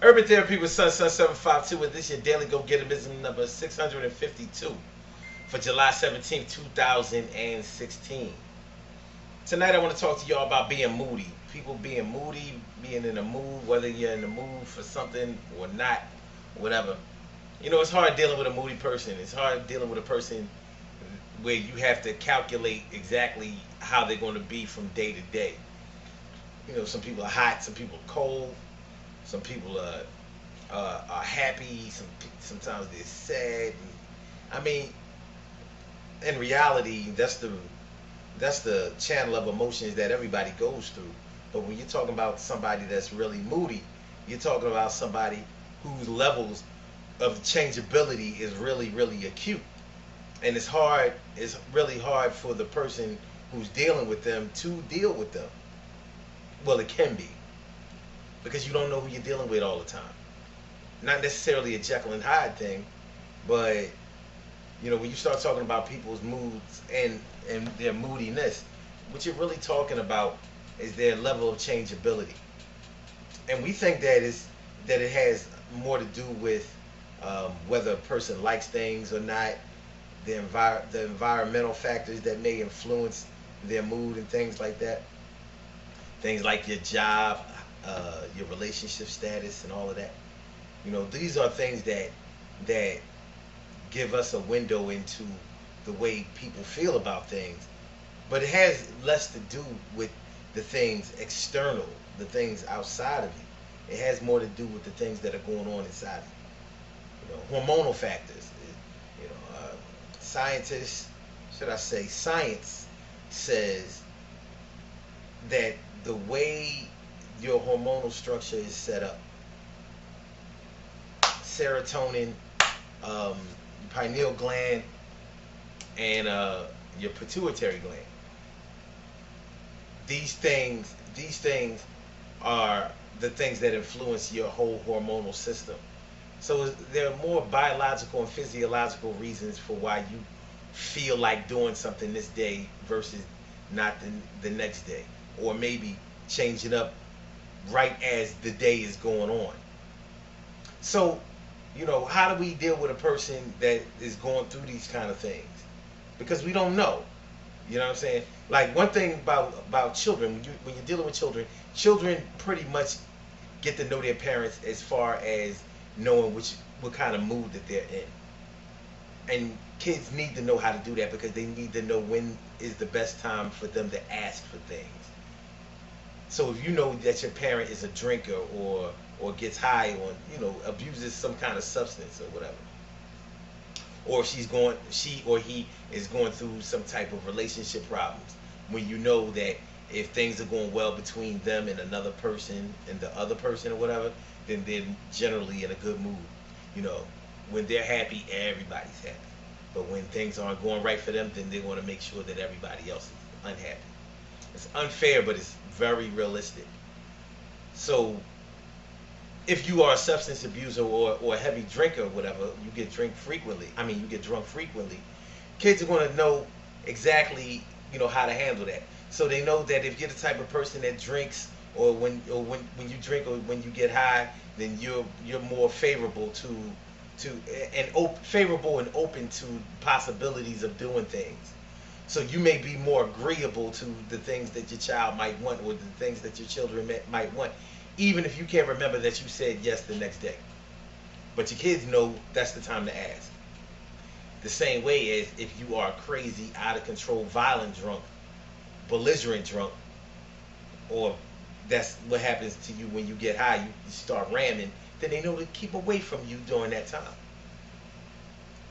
Urban Therapy with Sun752, with this your daily go getism number 652 for July 17th, 2016. Tonight I want to talk to y'all about being moody. People being moody, being in a mood, whether you're in the mood for something or not, whatever. You know, it's hard dealing with a moody person. It's hard dealing with a person where you have to calculate exactly how they're going to be from day to day. You know, some people are hot, some people are cold, some people are happy, sometimes they're sad. I mean, in reality, that's the channel of emotions that everybody goes through. But when you're talking about somebody that's really moody, you're talking about somebody whose levels of changeability is really, really acute. And it's really hard for the person who's dealing with them to deal with them. Well, it can be, because you don't know who you're dealing with all the time. Not necessarily a Jekyll and Hyde thing, but when you start talking about people's moods and their moodiness, what you're really talking about is their level of changeability. And we think that it has more to do with whether a person likes things or not, the environmental factors that may influence their mood and things like that. Things like your job, your relationship status, and all of that. These are things that give us a window into the way people feel about things. But it has less to do with the things external, the things outside of you. It has more to do with the things that are going on inside of you. Hormonal factors. Scientists, should I say, science says that the way your hormonal structure is set up, serotonin, um, pineal gland, and your pituitary gland. These things are the things that influence your whole hormonal system. So there are more biological and physiological reasons for why you feel like doing something this day versus not the next day, or maybe changing up right as the day is going on. So, how do we deal with a person that is going through these kind of things? Because we don't know. You know what I'm saying? Like, one thing about children, when you're dealing with children, children pretty much get to know their parents as far as knowing what kind of mood that they're in. And kids need to know how to do that because they need to know when is the best time for them to ask for things. So if you know that your parent is a drinker or gets high on, abuses some kind of substance or whatever, or she or he is going through some type of relationship problems, when you know that if things are going well between them and another person and the other person or whatever, then they're generally in a good mood. You know, when they're happy, everybody's happy. But when things aren't going right for them, then they want to make sure that everybody else is unhappy. It's unfair, but it's very realistic. So if you are a substance abuser or a heavy drinker or whatever, you get drunk frequently, kids are going to know exactly, how to handle that. So they know that if you're the type of person that drinks, or when you drink, or when you get high, then you're more favorable favorable and open to possibilities of doing things. So you may be more agreeable to the things that your child might want, or the things that your children might want, even if you can't remember that you said yes the next day. But your kids know that's the time to ask. The same way as if you are crazy, out of control, violent drunk, belligerent drunk, or that's what happens to you when you get high, you start ramming, then they know to keep away from you during that time.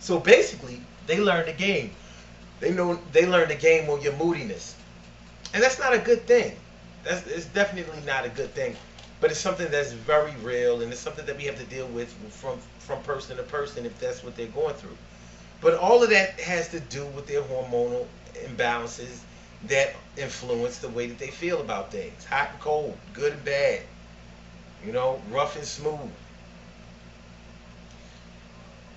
So basically, they learn the game. They learn the game on your moodiness. And that's not a good thing. It's definitely not a good thing. But it's something that's very real, and it's something that we have to deal with from person to person if that's what they're going through. But all of that has to do with their hormonal imbalances that influence the way that they feel about things. Hot and cold, good and bad, rough and smooth.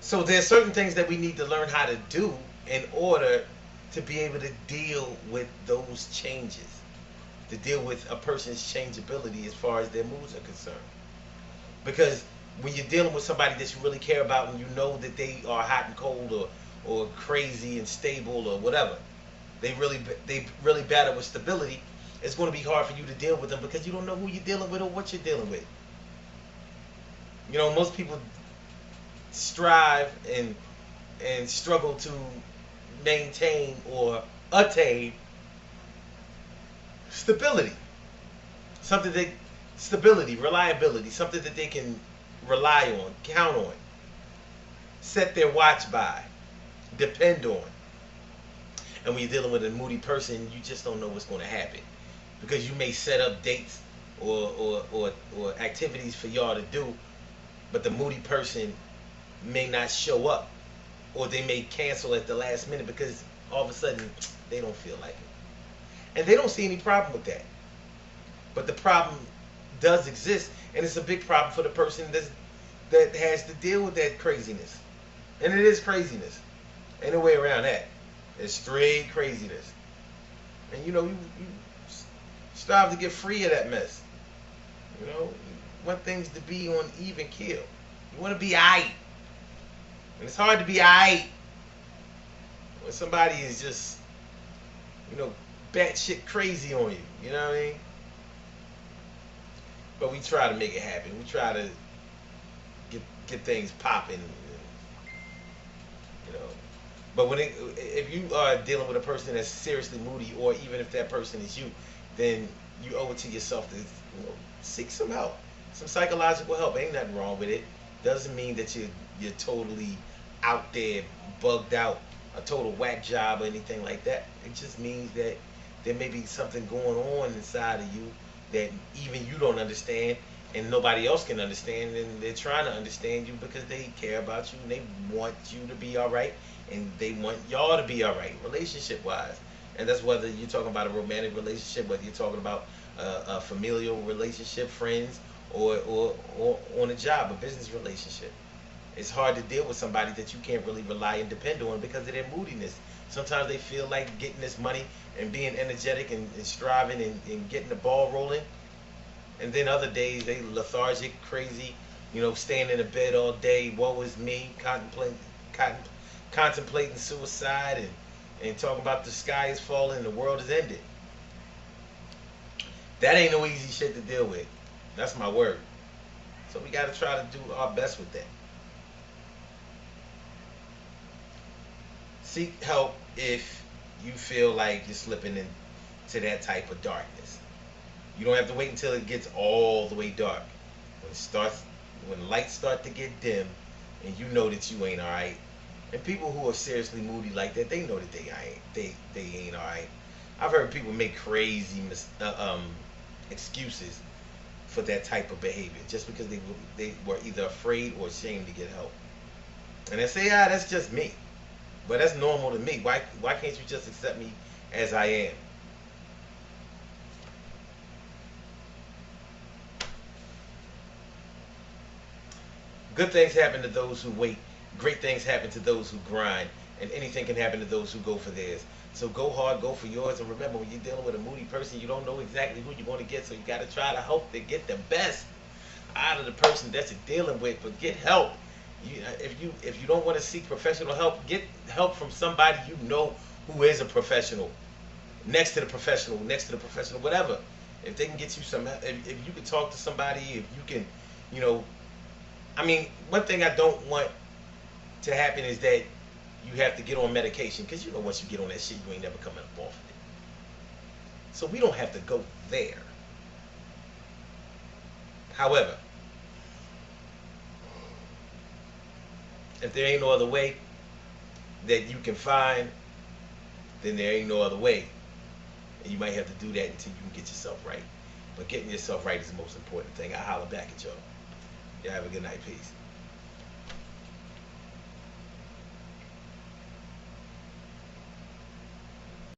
So there's certain things that we need to learn how to do in order to be able to deal with those changes, to deal with a person's changeability as far as their moods are concerned. Because when you're dealing with somebody that you really care about and you know that they are hot and cold or crazy and stable or whatever, they really battle with stability. It's going to be hard for you to deal with them because you don't know who you're dealing with or what you're dealing with. You know, most people strive and struggle to maintain or attain stability. Something that stability, reliability, something that they can rely on, count on, set their watch by, depend on. And when you're dealing with a moody person, you just don't know what's going to happen because you may set up dates or activities for y'all to do, but the moody person may not show up, or they may cancel at the last minute because all of a sudden they don't feel like it, and they don't see any problem with that. But the problem does exist, and it's a big problem for the person that has to deal with that craziness, and it is craziness. Ain't no way around that. It's straight craziness, and you know you strive to get free of that mess. You know, you want things to be on even keel. You want to be aight. And it's hard to be aight when somebody is just, you know, batshit crazy on you. You know what I mean? But we try to make it happen. We try to get things popping. You know. But if you are dealing with a person that's seriously moody, or even if that person is you, then you owe it to yourself to, you know, seek some help, some psychological help. Ain't nothing wrong with it. Doesn't mean that you're totally out there, bugged out, a total whack job or anything like that. It just means that there may be something going on inside of you that even you don't understand and nobody else can understand, and they're trying to understand you because they care about you and they want you to be all right, and they want y'all to be all right relationship wise. And that's whether you're talking about a romantic relationship, whether you're talking about a familial relationship, friends, or on a job, a business relationship. It's hard to deal with somebody that you can't really rely and depend on because of their moodiness. Sometimes they feel like getting this money and being energetic and striving and getting the ball rolling. And then other days they lethargic, crazy, you know, staying in the bed all day, woe is me, contemplating suicide and talking about the sky is falling and the world is ended. That ain't no easy shit to deal with. That's my word. So we got to try to do our best with that. Seek help if you feel like you're slipping into that type of darkness. You don't have to wait until it gets all the way dark. When lights start to get dim, and you know that you ain't all right. And people who are seriously moody like that, they know that they ain't all right. I've heard people make crazy excuses for that type of behavior just because they were either afraid or ashamed to get help. And they say, that's just me. But that's normal to me. Why can't you just accept me as I am? Good things happen to those who wait. Great things happen to those who grind. And anything can happen to those who go for theirs. So go hard, go for yours. And remember, when you're dealing with a moody person, you don't know exactly who you're going to get. So you got to try to hope to get the best out of the person that you're dealing with. But get help. If you don't want to seek professional help, get help from somebody you know who is a professional, next to the professional, whatever. If they can get you some, if you can talk to somebody, if you can, you know, I mean, one thing I don't want to happen is that you have to get on medication, because you know once you get on that shit, you ain't never coming up off of it. So we don't have to go there. However, if there ain't no other way that you can find, then there ain't no other way. And you might have to do that until you can get yourself right. But getting yourself right is the most important thing. I holler back at y'all. Y'all have a good night. Peace.